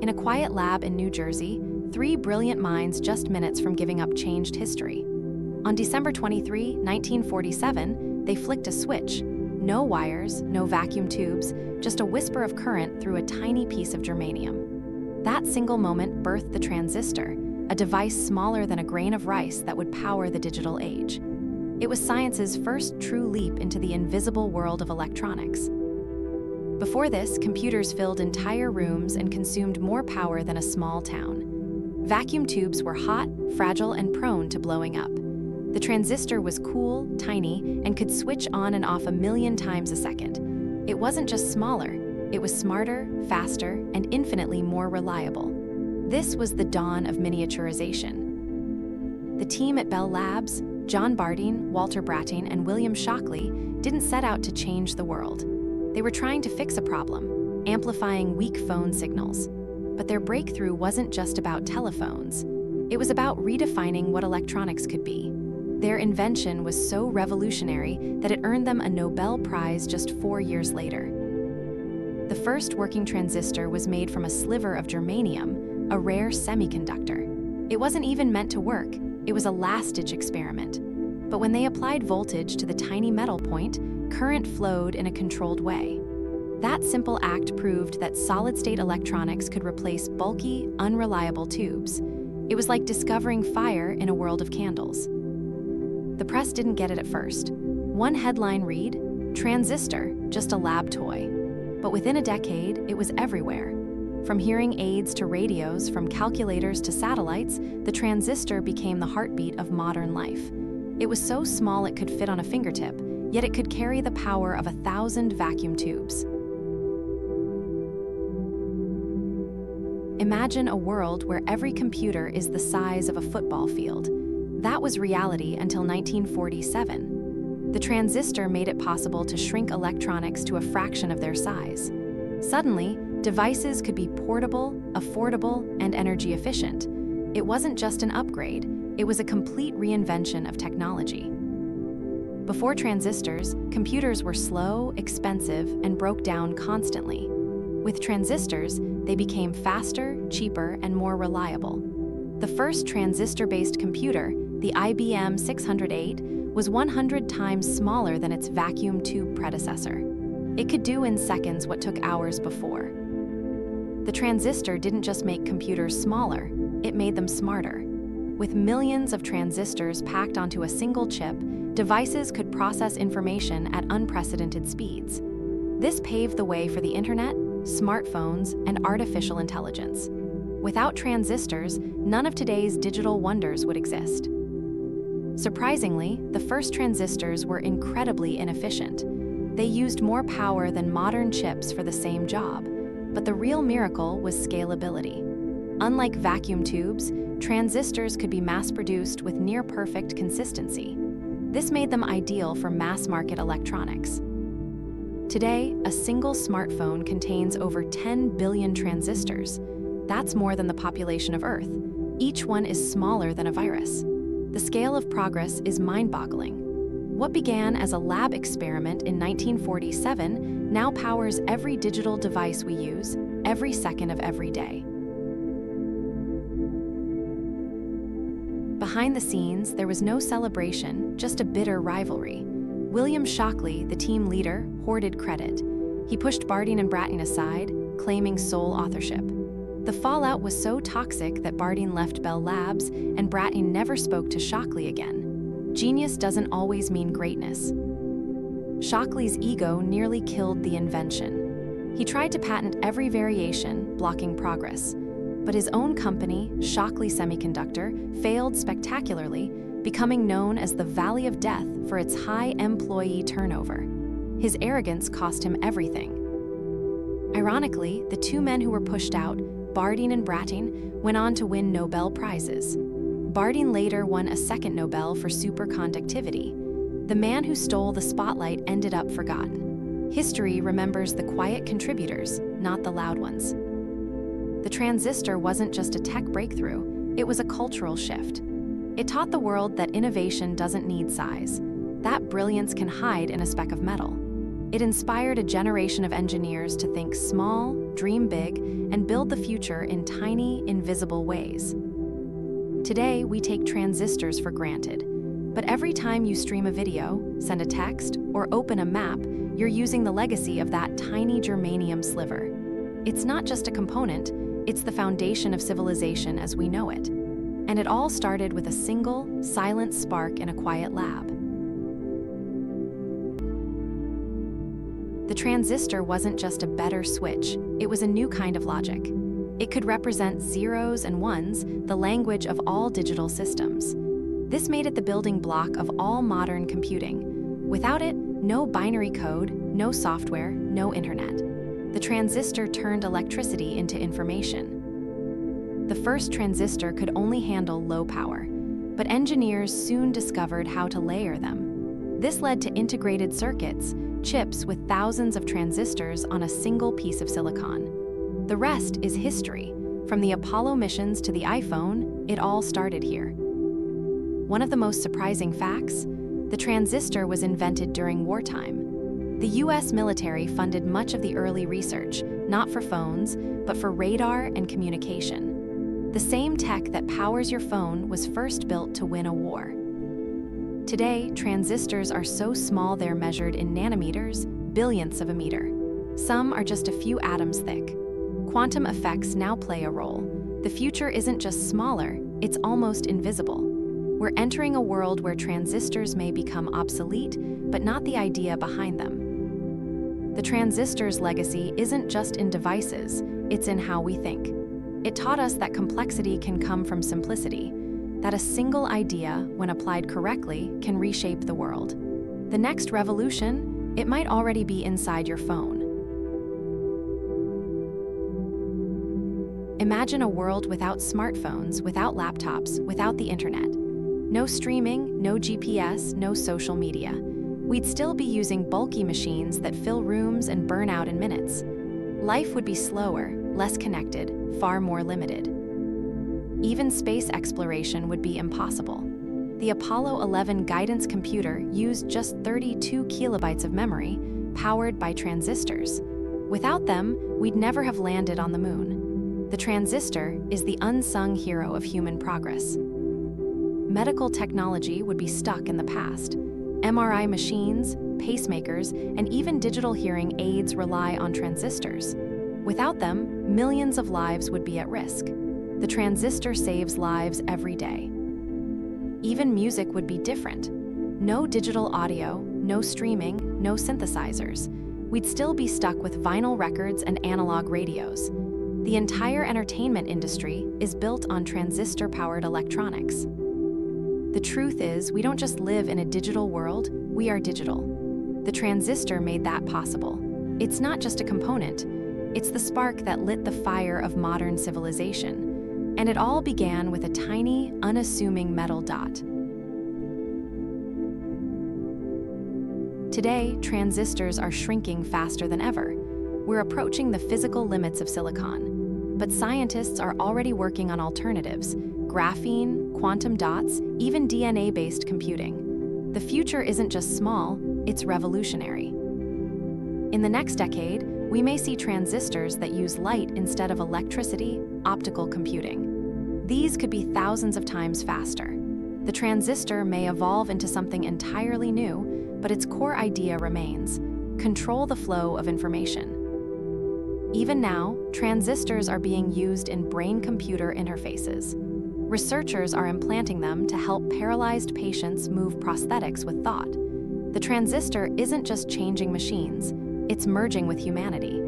In a quiet lab in New Jersey, three brilliant minds just minutes from giving up changed history. On December 23, 1947, they flicked a switch. No wires, no vacuum tubes, just a whisper of current through a tiny piece of germanium. That single moment birthed the transistor, a device smaller than a grain of rice that would power the digital age. It was science's first true leap into the invisible world of electronics. Before this, computers filled entire rooms and consumed more power than a small town. Vacuum tubes were hot, fragile, and prone to blowing up. The transistor was cool, tiny, and could switch on and off 1,000,000 times a second. It wasn't just smaller, it was smarter, faster, and infinitely more reliable. This was the dawn of miniaturization. The team at Bell Labs, John Bardeen, Walter Brattain, and William Shockley, didn't set out to change the world. They were trying to fix a problem, amplifying weak phone signals. But their breakthrough wasn't just about telephones. It was about redefining what electronics could be. Their invention was so revolutionary that it earned them a Nobel Prize just 4 years later. The first working transistor was made from a sliver of germanium, a rare semiconductor. It wasn't even meant to work. It was a last-ditch experiment. But when they applied voltage to the tiny metal point, current flowed in a controlled way. That simple act proved that solid-state electronics could replace bulky, unreliable tubes. It was like discovering fire in a world of candles. The press didn't get it at first. One headline read, "Transistor, just a lab toy." But within a decade, it was everywhere. From hearing aids to radios, from calculators to satellites, the transistor became the heartbeat of modern life. It was so small it could fit on a fingertip, yet it could carry the power of 1,000 vacuum tubes. Imagine a world where every computer is the size of a football field. That was reality until 1947. The transistor made it possible to shrink electronics to a fraction of their size. Suddenly, devices could be portable, affordable, and energy efficient. It wasn't just an upgrade, it was a complete reinvention of technology. Before transistors, computers were slow, expensive, and broke down constantly. With transistors, they became faster, cheaper, and more reliable. The first transistor-based computer, the IBM 608, was 100 times smaller than its vacuum tube predecessor. It could do in seconds what took hours before. The transistor didn't just make computers smaller, it made them smarter. With millions of transistors packed onto a single chip, devices could process information at unprecedented speeds. This paved the way for the internet, smartphones, and artificial intelligence. Without transistors, none of today's digital wonders would exist. Surprisingly, the first transistors were incredibly inefficient. They used more power than modern chips for the same job, but the real miracle was scalability. Unlike vacuum tubes, transistors could be mass-produced with near-perfect consistency. This made them ideal for mass-market electronics. Today, a single smartphone contains over 10 billion transistors. That's more than the population of Earth. Each one is smaller than a virus. The scale of progress is mind-boggling. What began as a lab experiment in 1947 now powers every digital device we use, every second of every day. Behind the scenes, there was no celebration, just a bitter rivalry. William Shockley, the team leader, hoarded credit. He pushed Bardeen and Brattain aside, claiming sole authorship. The fallout was so toxic that Bardeen left Bell Labs and Brattain never spoke to Shockley again. Genius doesn't always mean greatness. Shockley's ego nearly killed the invention. He tried to patent every variation, blocking progress. But his own company, Shockley Semiconductor, failed spectacularly, becoming known as the Valley of Death for its high employee turnover. His arrogance cost him everything. Ironically, the two men who were pushed out, Bardeen and Brattain, went on to win Nobel Prizes. Bardeen later won a second Nobel for superconductivity. The man who stole the spotlight ended up forgotten. History remembers the quiet contributors, not the loud ones. The transistor wasn't just a tech breakthrough, it was a cultural shift. It taught the world that innovation doesn't need size. That brilliance can hide in a speck of metal. It inspired a generation of engineers to think small, dream big, and build the future in tiny, invisible ways. Today, we take transistors for granted, but every time you stream a video, send a text, or open a map, you're using the legacy of that tiny germanium sliver. It's not just a component, it's the foundation of civilization as we know it. And it all started with a single, silent spark in a quiet lab. The transistor wasn't just a better switch, it was a new kind of logic. It could represent zeros and ones, the language of all digital systems. This made it the building block of all modern computing. Without it, no binary code, no software, no internet. The transistor turned electricity into information. The first transistor could only handle low power, but engineers soon discovered how to layer them. This led to integrated circuits, chips with thousands of transistors on a single piece of silicon. The rest is history. From the Apollo missions to the iPhone, it all started here. One of the most surprising facts? The transistor was invented during wartime. The US military funded much of the early research, not for phones, but for radar and communication. The same tech that powers your phone was first built to win a war. Today, transistors are so small they're measured in nanometers, billionths of a meter. Some are just a few atoms thick. Quantum effects now play a role. The future isn't just smaller, it's almost invisible. We're entering a world where transistors may become obsolete, but not the idea behind them. The transistor's legacy isn't just in devices, it's in how we think. It taught us that complexity can come from simplicity, that a single idea, when applied correctly, can reshape the world. The next revolution, it might already be inside your phone. Imagine a world without smartphones, without laptops, without the internet. No streaming, no GPS, no social media. We'd still be using bulky machines that fill rooms and burn out in minutes. Life would be slower, less connected, far more limited. Even space exploration would be impossible. The Apollo 11 guidance computer used just 32 kilobytes of memory, powered by transistors. Without them, we'd never have landed on the moon. The transistor is the unsung hero of human progress. Medical technology would be stuck in the past. MRI machines, pacemakers, and even digital hearing aids rely on transistors. Without them, millions of lives would be at risk. The transistor saves lives every day. Even music would be different. No digital audio, no streaming, no synthesizers. We'd still be stuck with vinyl records and analog radios. The entire entertainment industry is built on transistor-powered electronics. The truth is, we don't just live in a digital world, we are digital. The transistor made that possible. It's not just a component, it's the spark that lit the fire of modern civilization. And it all began with a tiny, unassuming metal dot. Today, transistors are shrinking faster than ever. We're approaching the physical limits of silicon. But scientists are already working on alternatives: graphene, quantum dots, even DNA-based computing. The future isn't just small, it's revolutionary. In the next decade, we may see transistors that use light instead of electricity, optical computing. These could be thousands of times faster. The transistor may evolve into something entirely new, but its core idea remains: control the flow of information. Even now, transistors are being used in brain-computer interfaces. Researchers are implanting them to help paralyzed patients move prosthetics with thought. The transistor isn't just changing machines, it's merging with humanity.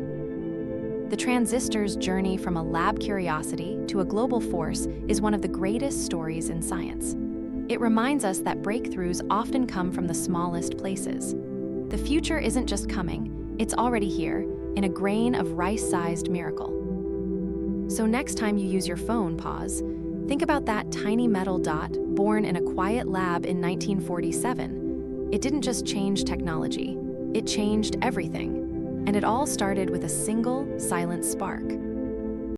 The transistor's journey from a lab curiosity to a global force is one of the greatest stories in science. It reminds us that breakthroughs often come from the smallest places. The future isn't just coming, it's already here, in a grain of rice-sized miracle. So next time you use your phone, pause. Think about that tiny metal dot born in a quiet lab in 1947. It didn't just change technology, it changed everything. And it all started with a single, silent spark.